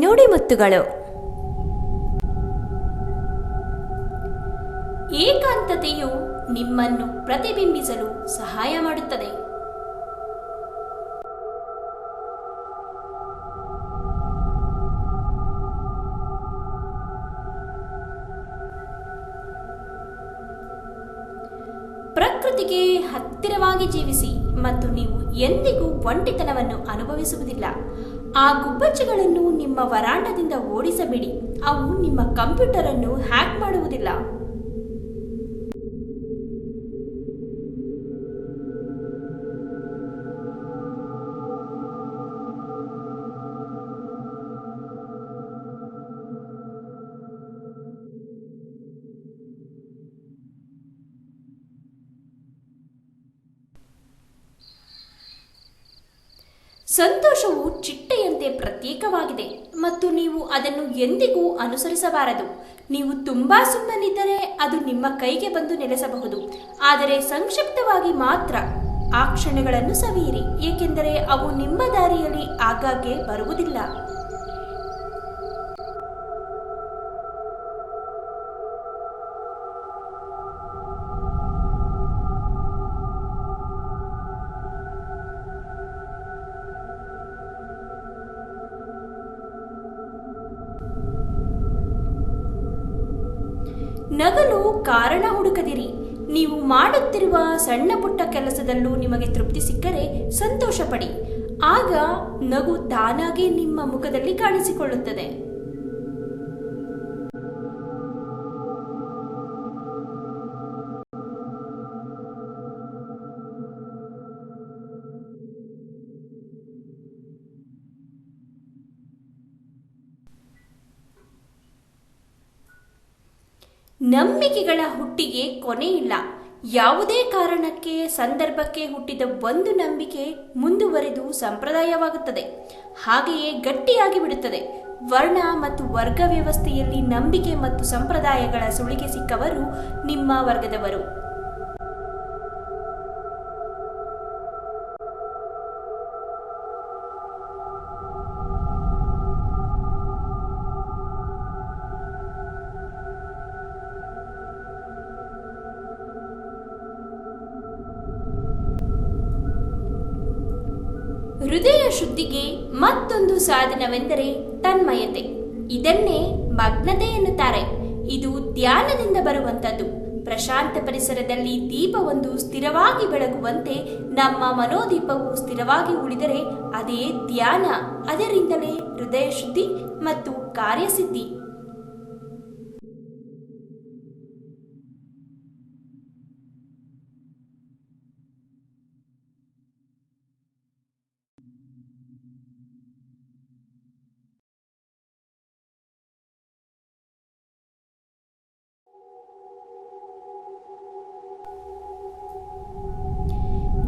ನುಡಿಮುತ್ತುಗಳು. ಏಕಾಂತತೆಯು ನಿಮ್ಮನ್ನು ಪ್ರತಿಬಿಂಬಿಸಲು ಸಹಾಯ ಮಾಡುತ್ತದೆ. ಪ್ರಕೃತಿಗೆ ಹತ್ತಿರವಾಗಿ ಜೀವಿಸಿ ಮತ್ತು ನೀವು ಎಂದಿಗೂ ಒಂಟಿತನವನ್ನು ಅನುಭವಿಸುವುದಿಲ್ಲ. ಆ ಗುಬ್ಬಚ್ಚಿಗಳನ್ನು ನಿಮ್ಮ ವರಾಂಡದಿಂದ ಓಡಿಸಬೇಡಿ. ಅವು ನಿಮ್ಮ ಕಂಪ್ಯೂಟರ್ ಅನ್ನು ಹ್ಯಾಕ್ ಮಾಡುವುದಿಲ್ಲ. ಸಂತೋಷವು ಚಿಟ್ಟೆಯಂತೆ ಪ್ರತ್ಯೇಕವಾಗಿದೆ ಮತ್ತು ನೀವು ಅದನ್ನು ಎಂದಿಗೂ ಅನುಸರಿಸಬಾರದು. ನೀವು ತುಂಬಾ ಸುಮ್ಮನಿದ್ದರೆ ಅದು ನಿಮ್ಮ ಕೈಗೆ ಬಂದು ನೆಲೆಸಬಹುದು, ಆದರೆ ಸಂಕ್ಷಿಪ್ತವಾಗಿ ಮಾತ್ರ ಆ ಕ್ಷಣಗಳನ್ನು ಸವಿಯಿರಿ, ಏಕೆಂದರೆ ಅವು ನಿಮ್ಮ ದಾರಿಯಲ್ಲಿ ಆಗಾಗ್ಗೆ ಬರುವುದಿಲ್ಲ. ನಗಲು ಕಾರಣ ಹುಡುಕದಿರಿ. ನೀವು ಮಾಡುತ್ತಿರುವ ಸಣ್ಣ ಪುಟ್ಟ ಕೆಲಸದಲ್ಲೂ ನಿಮಗೆ ತೃಪ್ತಿ ಸಿಕ್ಕರೆ ಸಂತೋಷ ಪಡಿ. ಆಗ ನಗು ತಾನಾಗೇ ನಿಮ್ಮ ಮುಖದಲ್ಲಿ ಕಾಣಿಸಿಕೊಳ್ಳುತ್ತದೆ. ನಂಬಿಕೆಗಳ ಹುಟ್ಟಿಗೆ ಕೊನೆಯಿಲ್ಲ. ಯಾವುದೇ ಕಾರಣಕ್ಕೆ ಸಂದರ್ಭಕ್ಕೆ ಹುಟ್ಟಿದ ಒಂದು ನಂಬಿಕೆ ಮುಂದುವರಿದು ಸಂಪ್ರದಾಯವಾಗುತ್ತದೆ, ಹಾಗೆಯೇ ಗಟ್ಟಿಯಾಗಿ ಬಿಡುತ್ತದೆ. ವರ್ಣ ಮತ್ತು ವರ್ಗ ವ್ಯವಸ್ಥೆಯಲ್ಲಿ ನಂಬಿಕೆ ಮತ್ತು ಸಂಪ್ರದಾಯಗಳ ಸುಳಿಗೆ ಸಿಕ್ಕವರು ನಿಮ್ಮ ವರ್ಗದವರು. ಹೃದಯ ಶುದ್ಧಿಗೆ ಮತ್ತೊಂದು ಸಾಧನವೆಂದರೆ ತನ್ಮಯತೆ. ಇದನ್ನೇ ಮಗ್ನತೆ ಎನ್ನುತ್ತಾರೆ. ಇದು ಧ್ಯಾನದಿಂದ ಬರುವಂಥದ್ದು. ಪ್ರಶಾಂತ ಪರಿಸರದಲ್ಲಿ ದೀಪವೊಂದು ಸ್ಥಿರವಾಗಿ ಬೆಳಗುವಂತೆ ನಮ್ಮ ಮನೋದೀಪವು ಸ್ಥಿರವಾಗಿ ಉಳಿದರೆ ಅದೇ ಧ್ಯಾನ. ಅದರಿಂದಲೇ ಹೃದಯ ಶುದ್ಧಿ ಮತ್ತು ಕಾರ್ಯಸಿದ್ಧಿ.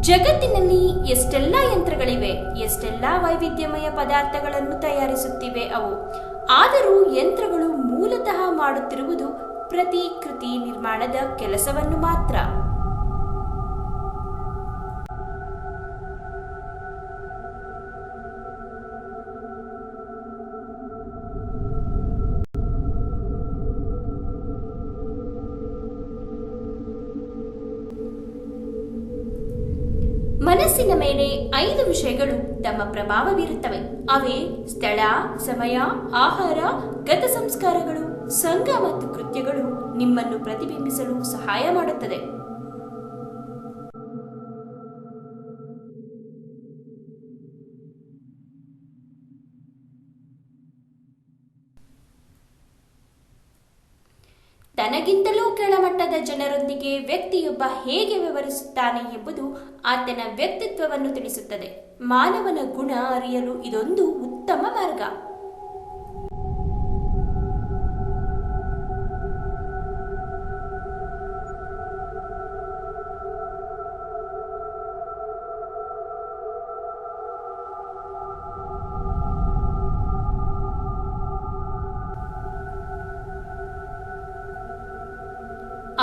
ಜಗತ್ತಿನಲ್ಲಿ ಎಷ್ಟೆಲ್ಲ ಯಂತ್ರಗಳಿವೆ, ಎಷ್ಟೆಲ್ಲ ವೈವಿಧ್ಯಮಯ ಪದಾರ್ಥಗಳನ್ನು ತಯಾರಿಸುತ್ತಿವೆ ಅವು. ಆದರೂ ಯಂತ್ರಗಳು ಮೂಲತಃ ಮಾಡುತ್ತಿರುವುದು ಪ್ರತಿಕೃತಿ ನಿರ್ಮಾಣದ ಕೆಲಸವನ್ನು ಮಾತ್ರ. ಮನಸ್ಸಿನ ಮೇಲೆ 5 ವಿಷಯಗಳು ತಮ್ಮ ಪ್ರಭಾವ ಬೀರುತ್ತವೆ. ಅವೇ ಸ್ಥಳ, ಸಮಯ, ಆಹಾರ, ಗತ ಸಂಸ್ಕಾರಗಳು, ಸಂಘ ಮತ್ತು ಕೃತ್ಯಗಳು ನಿಮ್ಮನ್ನು ಪ್ರತಿಬಿಂಬಿಸಲು ಸಹಾಯ ಮಾಡುತ್ತದೆ. ತನಗಿಂತಲೂ ಕೆಳಮಟ್ಟದ ಜನರೊಂದಿಗೆ ವ್ಯಕ್ತಿಯೊಬ್ಬ ಹೇಗೆ ವ್ಯವಹರಿಸುತ್ತಾನೆ ಎಂಬುದು ಆತನ ವ್ಯಕ್ತಿತ್ವವನ್ನು ತಿಳಿಸುತ್ತದೆ. ಮಾನವನ ಗುಣ ಅರಿಯಲು ಇದೊಂದು ಉತ್ತಮ ಮಾರ್ಗ.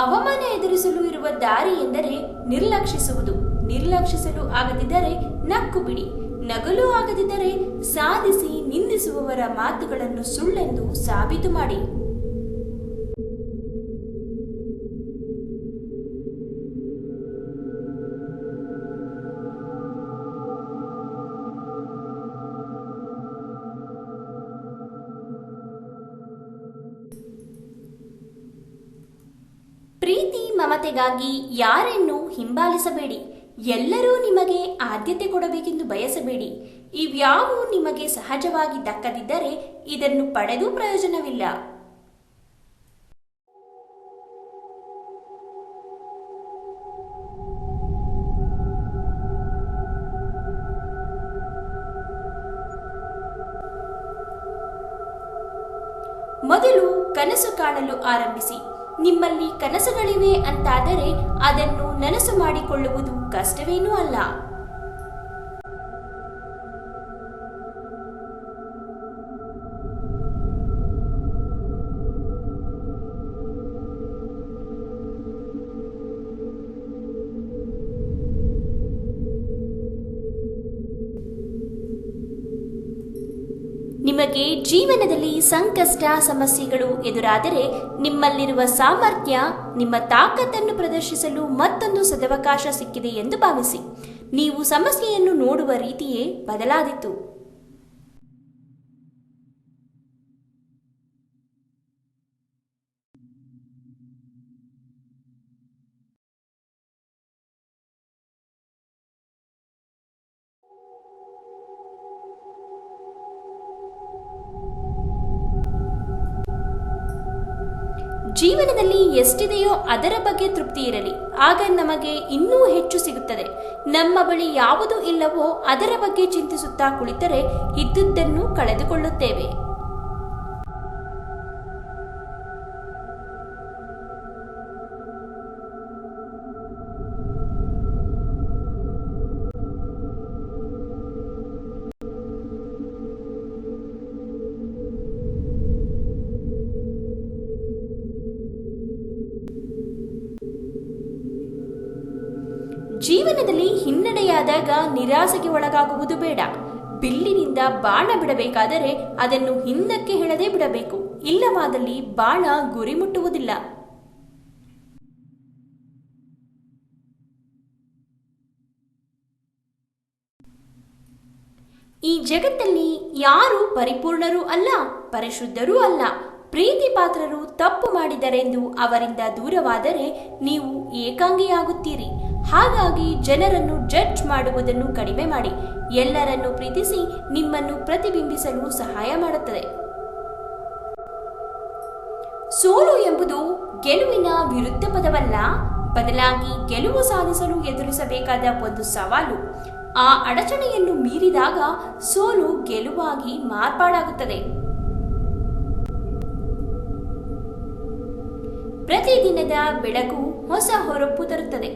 ಅವಮಾನ ಎದುರಿಸಲು ಇರುವ ದಾರಿ ಎಂದರೆ ನಿರ್ಲಕ್ಷಿಸುವುದು. ನಿರ್ಲಕ್ಷಿಸಲು ಆಗದಿದ್ದರೆ ನಕ್ಕು ಬಿಡಿ. ನಗಲು ಆಗದಿದ್ದರೆ ಸಾಧಿಸಿ, ನಿಂದಿಸುವವರ ಮಾತುಗಳನ್ನು ಸುಳ್ಳೆಂದು ಸಾಬೀತು ಮಾಡಿ. ಪ್ರೀತಿ ಮಮತೆಗಾಗಿ ಯಾರನ್ನೂ ಹಿಂಬಾಲಿಸಬೇಡಿ. ಎಲ್ಲರೂ ನಿಮಗೆ ಆದ್ಯತೆ ಕೊಡಬೇಕೆಂದು ಬಯಸಬೇಡಿ. ಇವ್ಯಾವು ನಿಮಗೆ ಸಹಜವಾಗಿ ದಕ್ಕದಿದ್ದರೆ ಇದನ್ನು ಪಡೆದು ಪ್ರಯೋಜನವಿಲ್ಲ. ಮೊದಲು ಕನಸು ಕಾಣಲು ಆರಂಭಿಸಿ. ನಿಮ್ಮಲ್ಲಿ ಕನಸುಗಳಿವೆ ಅಂತಾದರೆ ಅದನ್ನು ನನಸು ಮಾಡಿಕೊಳ್ಳುವುದು ಕಷ್ಟವೇನೂ ಅಲ್ಲ. ನಿಮಗೆ ಜೀವನದಲ್ಲಿ ಸಂಕಷ್ಟ ಸಮಸ್ಯೆಗಳು ಎದುರಾದರೆ ನಿಮ್ಮಲ್ಲಿರುವ ಸಾಮರ್ಥ್ಯ, ನಿಮ್ಮ ತಾಕತ್ತನ್ನು ಪ್ರದರ್ಶಿಸಲು ಮತ್ತೊಂದು ಸದವಕಾಶ ಸಿಕ್ಕಿದೆ ಎಂದು ಭಾವಿಸಿ. ನೀವು ಸಮಸ್ಯೆಯನ್ನು ನೋಡುವ ರೀತಿಯೇ ಬದಲಾದೀತು. ಜೀವನದಲ್ಲಿ ಎಷ್ಟಿದೆಯೋ ಅದರ ಬಗ್ಗೆ ತೃಪ್ತಿ ಇರಲಿ, ಆಗ ನಮಗೆ ಇನ್ನೂ ಹೆಚ್ಚು ಸಿಗುತ್ತದೆ. ನಮ್ಮ ಬಳಿ ಯಾವುದು ಇಲ್ಲವೋ ಅದರ ಬಗ್ಗೆ ಚಿಂತಿಸುತ್ತಾ ಕುಳಿತರೆ ಇದ್ದುದನ್ನು ಕಳೆದುಕೊಳ್ಳುತ್ತೇವೆ. ಜೀವನದಲ್ಲಿ ಹಿನ್ನಡೆಯಾದಾಗ ನಿರಾಸೆಗೆ ಒಳಗಾಗುವುದು ಬೇಡ. ಬಿಲ್ಲಿನಿಂದ ಬಾಣ ಬಿಡಬೇಕಾದರೆ ಅದನ್ನು ಹಿಂದಕ್ಕೆ ಎಳೆದೇ ಬಿಡಬೇಕು, ಇಲ್ಲವಾದಲ್ಲಿ ಬಾಣ ಗುರಿ ಮುಟ್ಟುವುದಿಲ್ಲ. ಈ ಜಗತ್ತಲ್ಲಿ ಯಾರು ಪರಿಪೂರ್ಣರೂ ಅಲ್ಲ, ಪರಿಶುದ್ಧರೂ ಅಲ್ಲ. ಪ್ರೀತಿ ಪಾತ್ರರು ತಪ್ಪು ಮಾಡಿದರೆಂದು ಅವರಿಂದ ದೂರವಾದರೆ ನೀವು ಏಕಾಂಗಿಯಾಗುತ್ತೀರಿ. ಹಾಗಾಗಿ ಜನರನ್ನು ಜಡ್ಜ್ ಮಾಡುವುದನ್ನು ಕಡಿಮೆ ಮಾಡಿ. ಎಲ್ಲರನ್ನು ಪ್ರೀತಿಸಿ ನಿಮ್ಮನ್ನು ಪ್ರತಿಬಿಂಬಿಸಲು ಸಹಾಯ ಮಾಡುತ್ತದೆ. ಸೋಲು ಎಂಬುದು ಗೆಲುವಿನ ವಿರುದ್ಧ ಪದವಲ್ಲ, ಬದಲಾಗಿ ಗೆಲುವು ಸಾಧಿಸಲು ಎದುರಿಸಬೇಕಾದ ಒಂದು ಸವಾಲು. ಆ ಅಡಚಣೆಯನ್ನು ಮೀರಿದಾಗ ಸೋಲು ಗೆಲುವಾಗಿ ಮಾರ್ಪಾಡಾಗುತ್ತದೆ. ಪ್ರತಿದಿನದ ಬೆಳಕು ಹೊಸ ಹೊರಪು ತರುತ್ತದೆ.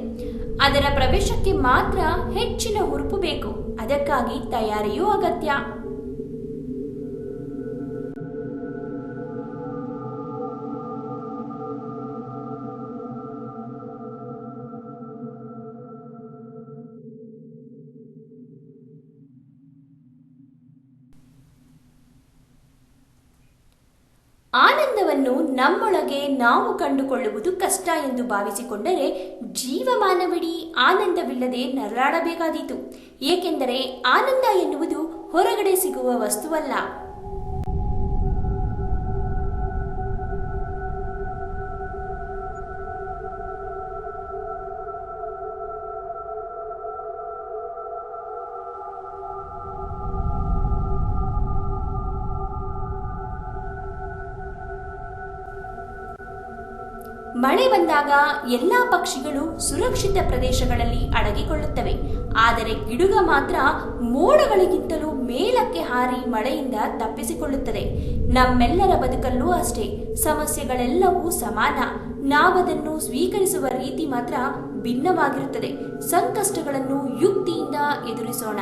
ಅದರ ಪ್ರವೇಶಕ್ಕೆ ಮಾತ್ರ ಹೆಚ್ಚಿನ ಹುರುಪು ಬೇಕು. ಅದಕ್ಕಾಗಿ ತಯಾರಿಯೂ ಅಗತ್ಯ. ಆನಂದವನ್ನು ನಮ್ಮೊಳಗೆ ನಾವು ಕಂಡುಕೊಳ್ಳುವುದು ಕಷ್ಟ ಎಂದು ಭಾವಿಸಿಕೊಂಡರೆ ಜೀವಮಾನವಿಡೀ ಆನಂದವಿಲ್ಲದೆ ನರಳಾಡಬೇಕಾದೀತು. ಏಕೆಂದರೆ ಆನಂದ ಎನ್ನುವುದು ಹೊರಗಡೆ ಸಿಗುವ ವಸ್ತುವಲ್ಲ. ಮಳೆ ಬಂದಾಗ ಎಲ್ಲಾ ಪಕ್ಷಿಗಳು ಸುರಕ್ಷಿತ ಪ್ರದೇಶಗಳಲ್ಲಿ ಅಡಗಿಕೊಳ್ಳುತ್ತವೆ. ಆದರೆ ಗಿಡುಗ ಮಾತ್ರ ಮೋಡಗಳಿಗಿಂತಲೂ ಮೇಲಕ್ಕೆ ಹಾರಿ ಮಳೆಯಿಂದ ತಪ್ಪಿಸಿಕೊಳ್ಳುತ್ತದೆ. ನಮ್ಮೆಲ್ಲರ ಬದುಕಲ್ಲೂ ಅಷ್ಟೇ, ಸಮಸ್ಯೆಗಳೆಲ್ಲವೂ ಸಮಾನ. ನಾವದನ್ನು ಸ್ವೀಕರಿಸುವ ರೀತಿ ಮಾತ್ರ ಭಿನ್ನವಾಗಿರುತ್ತದೆ. ಸಂಕಷ್ಟಗಳನ್ನು ಯುಕ್ತಿಯಿಂದ ಎದುರಿಸೋಣ.